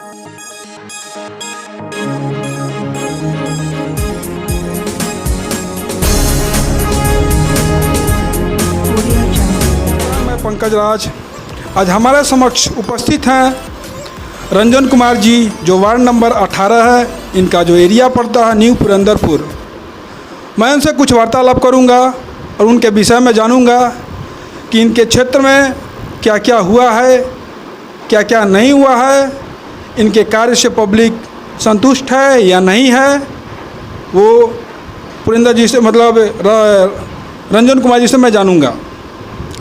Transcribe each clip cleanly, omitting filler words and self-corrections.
मैं पंकज राज। आज हमारे समक्ष उपस्थित हैं रंजन कुमार जी, जो वार्ड नंबर 18 है, इनका जो एरिया पड़ता है न्यू पुरंदरपुर। मैं इनसे कुछ वार्तालाप करूंगा और उनके विषय में जानूंगा कि इनके क्षेत्र में क्या क्या हुआ है, क्या क्या नहीं हुआ है, इनके कार्य से पब्लिक संतुष्ट है या नहीं है। वो पुरिंदर जी से रंजन कुमार जी से मैं जानूंगा।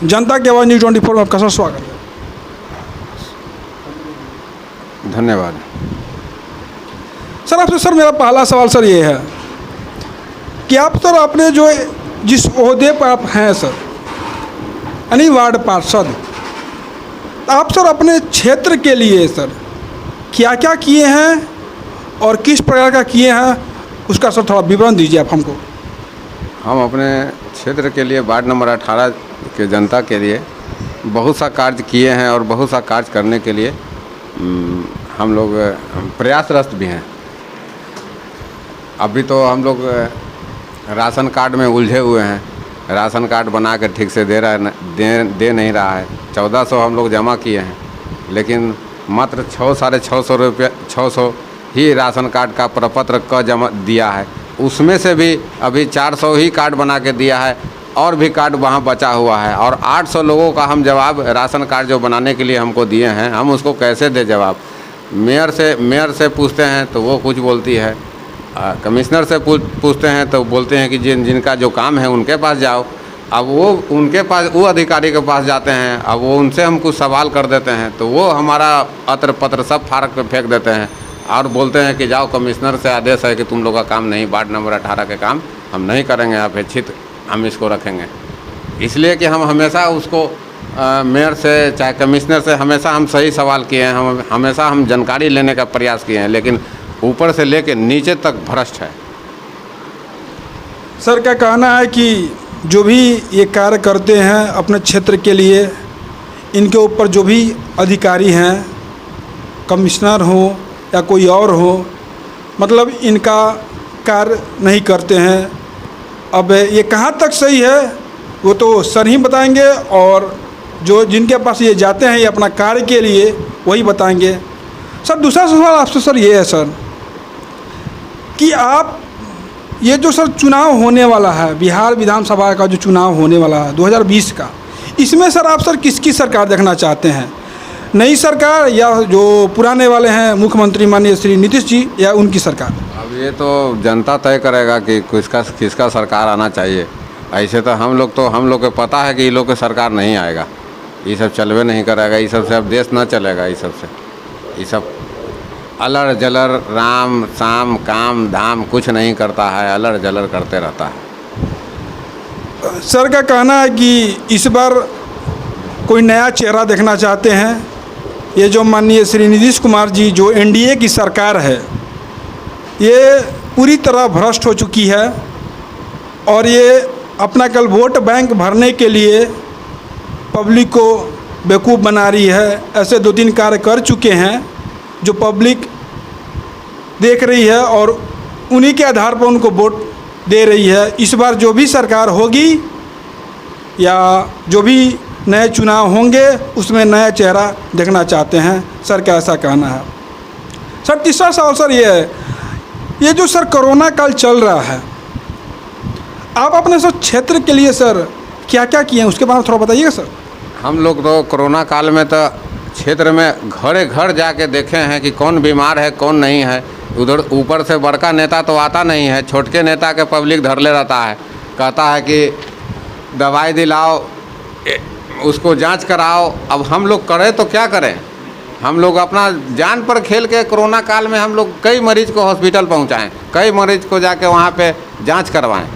जनता की आवाज़ न्यूज़ 24 में आपका स्वागत है। धन्यवाद सर। आपसे सर मेरा पहला सवाल सर ये है कि आप सर अपने जो जिस ओहदे पर आप हैं सर, यानी वार्ड पार्षद, आप सर अपने क्षेत्र के लिए सर क्या क्या किए हैं और किस प्रकार का किए हैं, उसका सर थोड़ा विवरण दीजिए आप हमको। हम अपने क्षेत्र के लिए वार्ड नंबर 18 के जनता के लिए बहुत सा कार्य किए हैं और बहुत सा कार्य करने के लिए हम लोग प्रयासरत भी हैं। अभी तो हम लोग राशन कार्ड में उलझे हुए हैं। राशन कार्ड बना कर ठीक से दे नहीं रहा है। 1400 हम लोग जमा किए हैं, लेकिन मात्र 600-650 रुपये 600 ही राशन कार्ड का प्रपत्र का जमा दिया है। उसमें से भी अभी 400 ही कार्ड बना के दिया है और भी कार्ड वहाँ बचा हुआ है। और 800 लोगों का हम जवाब राशन कार्ड जो बनाने के लिए हमको दिए हैं, हम उसको कैसे दे जवाब। मेयर से पूछते हैं तो वो कुछ बोलती है, कमिश्नर से पूछते हैं तो बोलते हैं कि जिनका जो काम है उनके पास जाओ। अब वो उनके पास, वो अधिकारी के पास जाते हैं, अब वो उनसे हम कुछ सवाल कर देते हैं तो वो हमारा अत्र पत्र सब फाड़क पे फेंक देते हैं और बोलते हैं कि जाओ, कमिश्नर से आदेश है कि तुम लोग का काम नहीं, वार्ड नंबर 18 के काम हम नहीं करेंगे, अपेक्षित हम इसको रखेंगे। इसलिए कि हम हमेशा उसको मेयर से चाहे कमिश्नर से हमेशा हम सही सवाल किए हैं, हम हमेशा हम जानकारी लेने का प्रयास किए हैं, लेकिन ऊपर से लेके नीचे तक भ्रष्ट है। सर क्या कहना है कि जो भी ये कार्य करते हैं अपने क्षेत्र के लिए, इनके ऊपर जो भी अधिकारी हैं, कमिश्नर हो या कोई और हो, मतलब इनका कार्य नहीं करते हैं। अब ये कहाँ तक सही है वो तो सर ही बताएंगे, और जो जिनके पास ये जाते हैं ये अपना कार्य के लिए वही बताएंगे। सर दूसरा सवाल आपसे सर ये है सर कि आप ये जो सर चुनाव होने वाला है, बिहार विधानसभा का जो चुनाव होने वाला है 2020 का, इसमें सर आप सर किसकी सरकार देखना चाहते हैं? नई सरकार या जो पुराने वाले हैं मुख्यमंत्री माननीय श्री नीतीश जी, या उनकी सरकार? अब ये तो जनता तय करेगा कि किसका सरकार आना चाहिए। ऐसे तो हम लोग को पता है कि ये लोग की सरकार नहीं आएगा, ये सब चलवे नहीं करेगा, ये सब से अब देश न चलेगा। ये सब अलड़ जलर राम शाम काम धाम कुछ नहीं करता है, अलड़ जलर करते रहता है। सर का कहना है कि इस बार कोई नया चेहरा देखना चाहते हैं। ये जो माननीय श्री नीतीश कुमार जी, जो एनडीए की सरकार है, ये पूरी तरह भ्रष्ट हो चुकी है और ये अपना कल वोट बैंक भरने के लिए पब्लिक को बेवकूफ़ बना रही है। ऐसे 2-3 कार्य कर चुके हैं जो पब्लिक देख रही है और उन्हीं के आधार पर उनको वोट दे रही है। इस बार जो भी सरकार होगी या जो भी नए चुनाव होंगे उसमें नया चेहरा देखना चाहते हैं। सर का ऐसा कहना है। सर तीसरा सवाल सर ये है, ये जो सर कोरोना काल चल रहा है, आप अपने सर क्षेत्र के लिए सर क्या क्या किए हैं उसके बारे में थोड़ा बताइएगा सर। हम लोग तो कोरोना काल में तो क्षेत्र में घरे घर जाके देखे हैं कि कौन बीमार है कौन नहीं है। उधर ऊपर से बड़का नेता तो आता नहीं है, छोटके नेता के पब्लिक धरले रहता है, कहता है कि दवाई दिलाओ, उसको जांच कराओ। अब हम लोग करें तो क्या करें? हम लोग अपना जान पर खेल के कोरोना काल में हम लोग कई मरीज को हॉस्पिटल पहुंचाएं, कई मरीज को जाके वहां पे जांच करवाएं।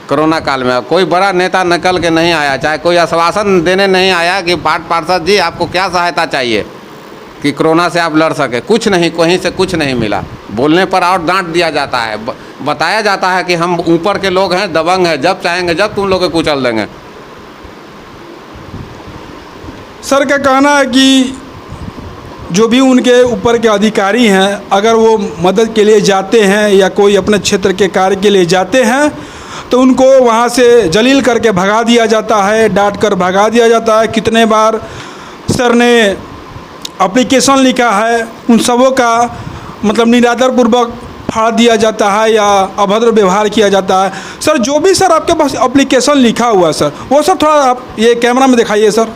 कोरोना काल में कोई बड़ा नेता निकल के नहीं आया, चाहे कोई आश्वासन देने नहीं आया कि वार्ड पार्षद जी आपको क्या सहायता चाहिए कि कोरोना से आप लड़ सके। कुछ नहीं, कहीं से कुछ नहीं मिला। बोलने पर और डांट दिया जाता है, बताया जाता है कि हम ऊपर के लोग हैं, दबंग हैं, जब चाहेंगे जब तुम लोग को कुचल देंगे। सर का कहना है कि जो भी उनके ऊपर के अधिकारी हैं अगर वो मदद के लिए जाते हैं या कोई अपने क्षेत्र के कार्य के लिए जाते हैं तो उनको वहाँ से जलील करके भगा दिया जाता है, डांट कर भगा दिया जाता है। कितने बार सर ने एप्लीकेशन लिखा है, उन सबों का मतलब निरादरपूर्वक फाड़ दिया जाता है या अभद्र व्यवहार किया जाता है। सर जो भी सर आपके पास एप्लीकेशन लिखा हुआ है सर, वो सर थोड़ा आप ये कैमरा में दिखाइए सर।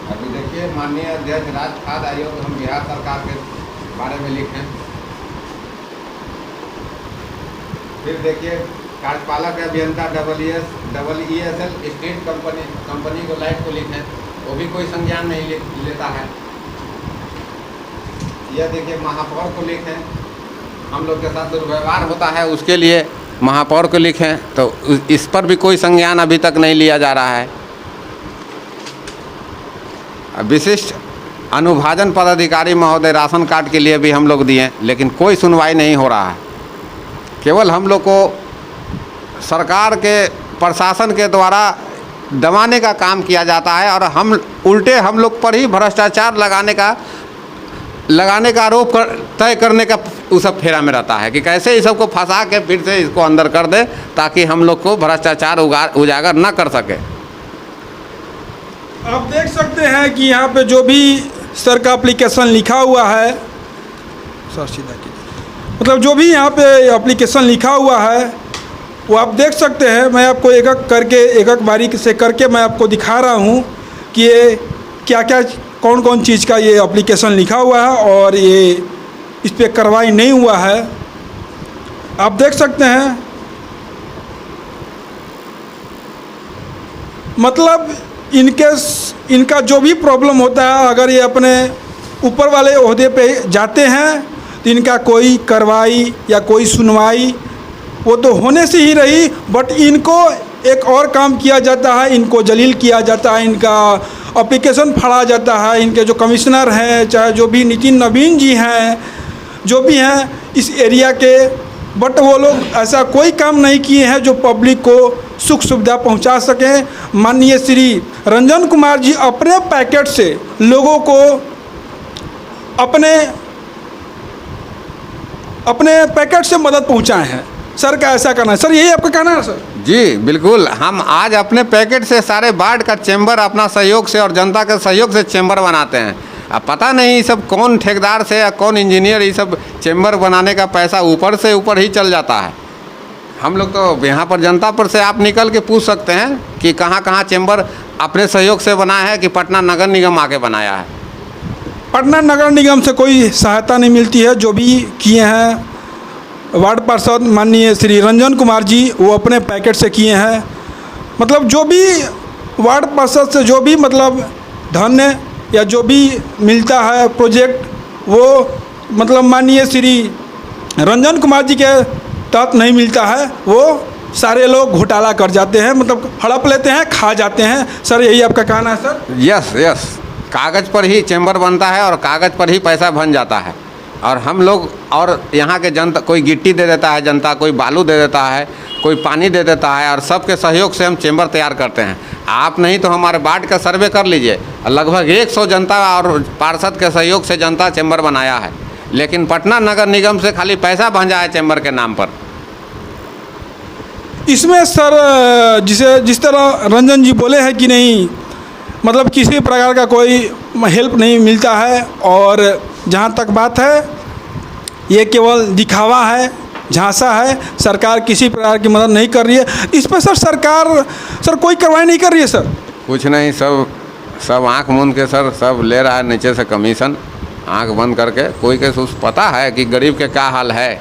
अभी देखिए माननीय अध्यक्ष राज्य खाद्य आयोग हम बिहार सरकार के बारे में लिखें, फिर देखिए कार्यपालक अभियंता EESL स्टेट कंपनी को लाइट को लिखें, वो भी कोई संज्ञान नहीं लेता है। यह देखिए महापौर को लिखें, हम लोग के साथ दुर्व्यवहार होता है उसके लिए महापौर को लिखें, तो इस पर भी कोई संज्ञान अभी तक नहीं लिया जा रहा है। विशिष्ट अनुभाजन पदाधिकारी महोदय राशन कार्ड के लिए भी हम लोग दिए, लेकिन कोई सुनवाई नहीं हो रहा है। केवल हम लोग को सरकार के प्रशासन के द्वारा दबाने का काम किया जाता है और हम उल्टे हम लोग पर ही भ्रष्टाचार लगाने का आरोप तय करने का उस सब फेरा में रहता है कि कैसे इस सबको फंसा के फिर से इसको अंदर कर दे ताकि हम लोग को भ्रष्टाचार उजागर न कर सके। आप देख सकते हैं कि यहाँ पे जो भी सर का एप्लीकेशन लिखा हुआ है, सर सीधा कीजिए, मतलब जो भी यहाँ पे एप्लीकेशन लिखा हुआ है वो आप देख सकते हैं। मैं आपको एक एक बारीक से करके मैं आपको दिखा रहा हूँ कि ये क्या क्या कौन कौन चीज़ का ये एप्लीकेशन लिखा हुआ है और ये इस पर कार्रवाई नहीं हुआ है। आप देख सकते हैं मतलब इनका जो भी प्रॉब्लम होता है अगर ये अपने ऊपर वाले ओहदे पे जाते हैं तो इनका कोई कार्रवाई या कोई सुनवाई वो तो होने से ही रही, बट इनको एक और काम किया जाता है, इनको जलील किया जाता है, इनका एप्लीकेशन फाड़ा जाता है। इनके जो कमिश्नर हैं, चाहे जो भी नितिन नवीन जी हैं, जो भी हैं इस एरिया के, बट वो लोग ऐसा कोई काम नहीं किए हैं जो पब्लिक को सुख सुविधा पहुंचा सकें। माननीय श्री रंजन कुमार जी अपने पैकेट से लोगों को अपने पैकेट से मदद पहुंचाए हैं। सर का ऐसा करना है सर, यही आपका कहना है सर? जी बिल्कुल, हम आज अपने पैकेट से सारे वार्ड का चैम्बर अपना सहयोग से और जनता के सहयोग से चैम्बर बनाते हैं। अब पता नहीं ये सब कौन ठेकेदार से या कौन इंजीनियर ये सब चैम्बर बनाने का पैसा ऊपर से ऊपर ही चल जाता है। हम लोग तो यहाँ पर जनता पर से आप निकल के पूछ सकते हैं कि कहाँ कहाँ चैम्बर अपने सहयोग से बनाया है कि पटना नगर निगम आके बनाया है। पटना नगर निगम से कोई सहायता नहीं मिलती है। जो भी किए हैं वार्ड पार्षद माननीय श्री रंजन कुमार जी वो अपने पैकेट से किए हैं। मतलब जो भी वार्ड पार्षद से जो भी मतलब धन या जो भी मिलता है प्रोजेक्ट वो मतलब माननीय श्री रंजन कुमार जी के तहत नहीं मिलता है, वो सारे लोग घोटाला कर जाते हैं, मतलब हड़प लेते हैं, खा जाते हैं। सर यही आपका कहना है सर? यस, कागज़ पर ही चैम्बर बनता है और कागज़ पर ही पैसा बन जाता है। और हम लोग और यहाँ के जनता कोई गिट्टी दे देता है, जनता कोई बालू दे देता है, कोई पानी दे देता है और सबके सहयोग से हम चैम्बर तैयार करते हैं। आप नहीं तो हमारे वार्ड का सर्वे कर लीजिए, लगभग 100 जनता और पार्षद के सहयोग से जनता चैम्बर बनाया है, लेकिन पटना नगर निगम से खाली पैसा भांजा है चैम्बर के नाम पर। इसमें सर जिस तरह रंजन जी बोले हैं कि नहीं मतलब किसी प्रकार का कोई हेल्प नहीं मिलता है, और जहाँ तक बात है ये केवल दिखावा है, झांसा है। सरकार किसी प्रकार की मदद नहीं कर रही है। इस पर सरकार कोई कार्रवाई नहीं कर रही है सर? कुछ नहीं, सब आँख मूंद के सर सब ले रहा है नीचे से कमीशन, आँख बंद करके। कोई के पता है कि गरीब के क्या हाल है,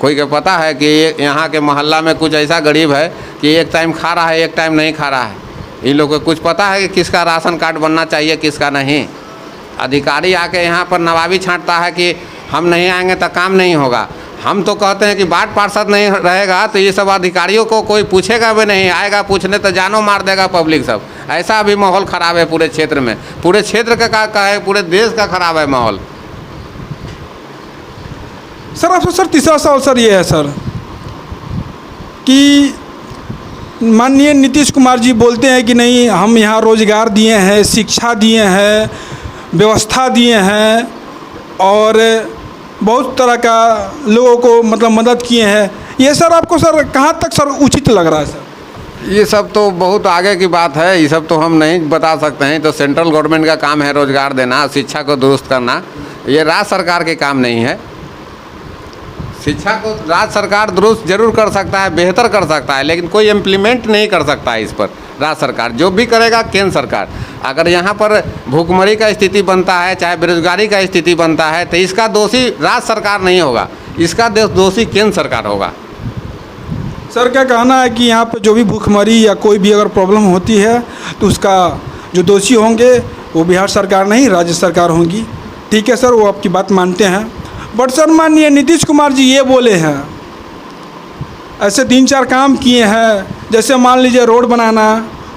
कोई के पता है कि यहाँ के मोहल्ला में कुछ ऐसा गरीब है कि एक टाइम खा रहा है, एक टाइम नहीं खा रहा है। इन लोगों को कुछ पता है कि किसका राशन कार्ड बनना चाहिए, किसका नहीं। अधिकारी आके यहाँ पर नवाबी छांटता है कि हम नहीं आएंगे तो काम नहीं होगा। हम तो कहते हैं कि वार्ड पार्षद नहीं रहेगा तो ये सब अधिकारियों को कोई पूछेगा भी नहीं, आएगा पूछने तो जानो मार देगा पब्लिक सब। ऐसा भी माहौल ख़राब है पूरे क्षेत्र में, पूरे क्षेत्र का है, पूरे देश का ख़राब है माहौल। सर आपसे सर तीसरा सवाल सर ये है सर कि माननीय नीतीश कुमार जी बोलते हैं कि नहीं हम यहाँ रोजगार दिए हैं, शिक्षा दिए हैं, व्यवस्था दिए हैं और बहुत तरह का लोगों को मतलब मदद किए हैं, ये सर आपको सर कहाँ तक सर उचित लग रहा है सर? ये सब तो बहुत आगे की बात है, ये सब तो हम नहीं बता सकते हैं। तो सेंट्रल गवर्नमेंट का काम है रोजगार देना, शिक्षा को दुरुस्त करना, ये राज्य सरकार के काम नहीं है। शिक्षा को राज्य सरकार दुरुस्त जरूर कर सकता है, बेहतर कर सकता है, लेकिन कोई इम्प्लीमेंट नहीं कर सकता है इस पर राज्य सरकार। जो भी करेगा केंद्र सरकार। अगर यहाँ पर भूखमरी का स्थिति बनता है, चाहे बेरोजगारी का स्थिति बनता है, तो इसका दोषी राज्य सरकार नहीं होगा, इसका दोषी केंद्र सरकार होगा। सर क्या कहना है कि यहाँ पे जो भी भूखमरी या कोई भी अगर प्रॉब्लम होती है तो उसका जो दोषी होंगे वो बिहार सरकार नहीं, राज्य सरकार होंगी। ठीक है सर, वो आपकी बात मानते हैं। बट सर माननीय नीतीश कुमार जी ये बोले हैं, ऐसे 3-4 काम किए हैं, जैसे मान लीजिए रोड बनाना,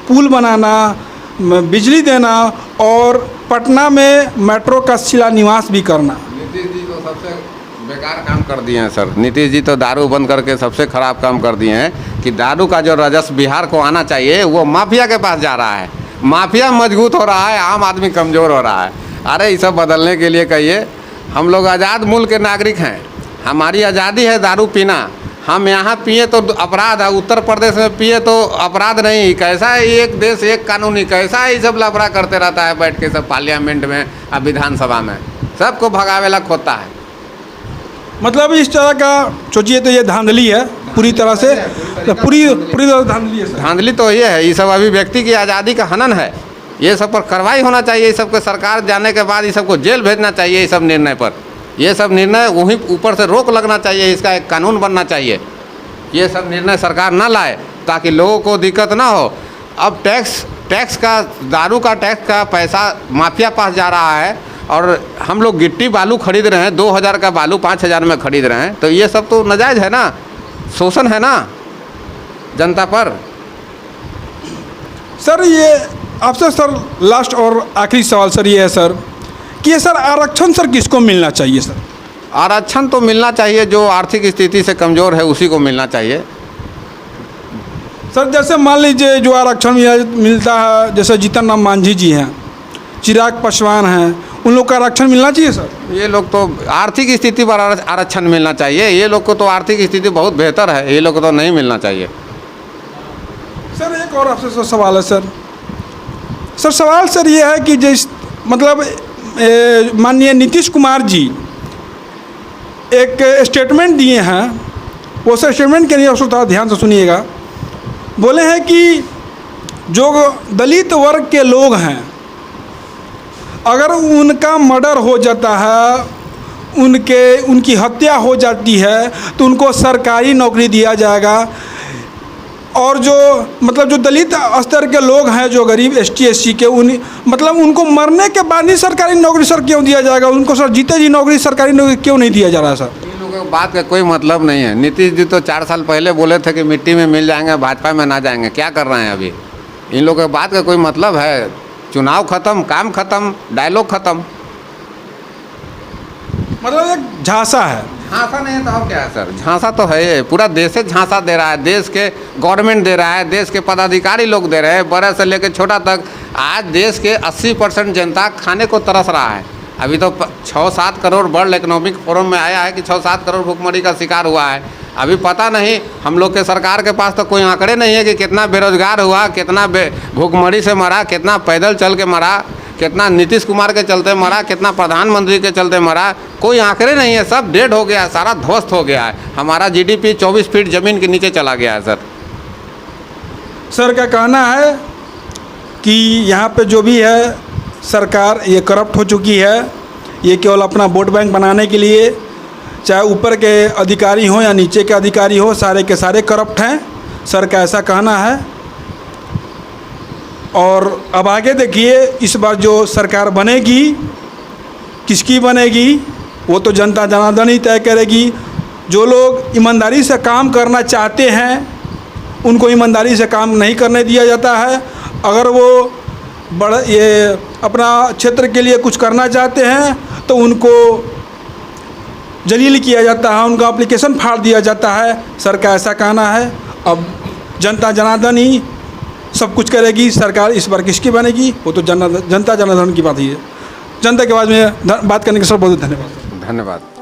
पुल बनाना, बिजली देना और पटना में मेट्रो का शिलान्यास भी करना। नीतीश जी तो सबसे बेकार काम कर दिए हैं सर। नीतीश जी तो दारू बंद करके सबसे ख़राब काम कर दिए हैं कि दारू का जो राजस्व बिहार को आना चाहिए वो माफिया के पास जा रहा है। माफिया मजबूत हो रहा है, आम आदमी कमज़ोर हो रहा है। अरे ये सब बदलने के लिए कहिए, हम लोग आज़ाद मुल्क के नागरिक हैं, हमारी आज़ादी है दारू पीना। हम यहाँ पिए तो अपराध है, उत्तर प्रदेश में पिए तो अपराध नहीं। कैसा है एक देश एक कानूनी, कैसा है ये सब लफड़ा करते रहता है बैठ के सब पार्लियामेंट में और विधानसभा में, सबको भगावेला खोता है। मतलब इस तरह का सोचिए तो ये धांधली है पूरी तरह से, पूरी तरह धांधली है सर। धांधली तो ये है, ये सब अभिव्यक्ति की आज़ादी का हनन है। ये सब पर कार्रवाई होना चाहिए, ये सब को सरकार जाने के बाद ये सबको जेल भेजना चाहिए। ये सब निर्णय पर, ये सब निर्णय वहीं ऊपर से रोक लगना चाहिए, इसका एक कानून बनना चाहिए। ये सब निर्णय सरकार ना लाए ताकि लोगों को दिक्कत ना हो। अब टैक्स का, दारू का टैक्स का पैसा माफिया पास जा रहा है और हम लोग गिट्टी बालू खरीद रहे हैं, 2000 का बालू 5000 में खरीद रहे हैं, तो ये सब तो नाजायज़ है ना, शोषण है ना जनता पर। सर ये आपसे सर लास्ट और आखिरी सवाल सर ये है सर कि ये सर आरक्षण सर किसको मिलना चाहिए सर? आरक्षण तो मिलना चाहिए जो आर्थिक स्थिति से कमज़ोर है उसी को मिलना चाहिए सर। जैसे मान लीजिए जो आरक्षण मिलता है, जैसे जीतन राम मांझी जी हैं, चिराग पासवान हैं, उन लोग का आरक्षण मिलना चाहिए सर? ये लोग तो आर्थिक स्थिति पर आरक्षण मिलना चाहिए। ये लोग को तो आर्थिक स्थिति बहुत बेहतर है, ये लोग को तो नहीं मिलना चाहिए। सर एक और आपसे सर सवाल है सर। सवाल सर ये है कि जिस मतलब माननीय नीतीश कुमार जी एक स्टेटमेंट दिए हैं, वो सर स्टेटमेंट के लिए थोड़ा ध्यान से सुनिएगा। बोले हैं कि जो दलित वर्ग के लोग हैं, अगर उनका मर्डर हो जाता है, उनकी हत्या हो जाती है, तो उनको सरकारी नौकरी दिया जाएगा। और जो मतलब जो दलित स्तर के लोग हैं, जो गरीब ST SC के, मतलब उनको मरने के बाद ही सरकारी नौकरी सर क्यों दिया जाएगा? उनको सर जीते जी नौकरी, सरकारी नौकरी क्यों नहीं दिया जा रहा सर? इन लोगों की बात का कोई मतलब नहीं है। नीतीश जी तो 4 साल पहले बोले थे कि मिट्टी में मिल जाएंगे, भाजपा में ना जाएंगे। क्या कर रहे हैं अभी? इन लोगों की बात का कोई मतलब है? चुनाव खत्म, काम खत्म, डायलॉग खत्म। मतलब एक झांसा है। झांसा नहीं है तो और क्या है सर? झांसा तो है, ये पूरा देश से झांसा दे रहा है, देश के गवर्नमेंट दे रहा है, देश के पदाधिकारी लोग दे रहे हैं, बड़े से लेकर छोटा तक। आज देश के 80% जनता खाने को तरस रहा है। अभी तो 6-7 करोड़ वर्ल्ड इकोनॉमिक फोरम में आया है कि 6-7 करोड़ भूखमरी का शिकार हुआ है। अभी पता नहीं, हम लोग के सरकार के पास तो कोई आंकड़े नहीं है कि कितना बेरोजगार हुआ, कितना भूखमरी से मरा, कितना पैदल चल के मरा, कितना नीतीश कुमार के चलते मरा, कितना प्रधानमंत्री के चलते मरा। कोई आंकड़े नहीं है, सब डेड हो गया है, सारा ध्वस्त हो गया है। हमारा GDP 24 फीट ज़मीन के नीचे चला गया है सर। सर का कहना है कि यहाँ पे जो भी है सरकार ये करप्ट हो चुकी है। ये केवल अपना वोट बैंक बनाने के लिए, चाहे ऊपर के अधिकारी हों या नीचे के अधिकारी हो, सारे के सारे करप्ट हैं। सर का ऐसा कहना है। और अब आगे देखिए, इस बार जो सरकार बनेगी, किसकी बनेगी वो तो जनता जनार्दन ही तय करेगी। जो लोग ईमानदारी से काम करना चाहते हैं, उनको ईमानदारी से काम नहीं करने दिया जाता है। अगर वो ये अपना क्षेत्र के लिए कुछ करना चाहते हैं तो उनको जलील किया जाता है, उनका एप्लीकेशन फाड़ दिया जाता है। सर का ऐसा कहना है। अब जनता जनार्दन ही सब कुछ करेगी। सरकार इस बार किसकी बनेगी वो तो जनता जनार्दन की बात ही है। जनता की आवाज़ में बात करने के लिए सर बहुत धन्यवाद। धन्यवाद।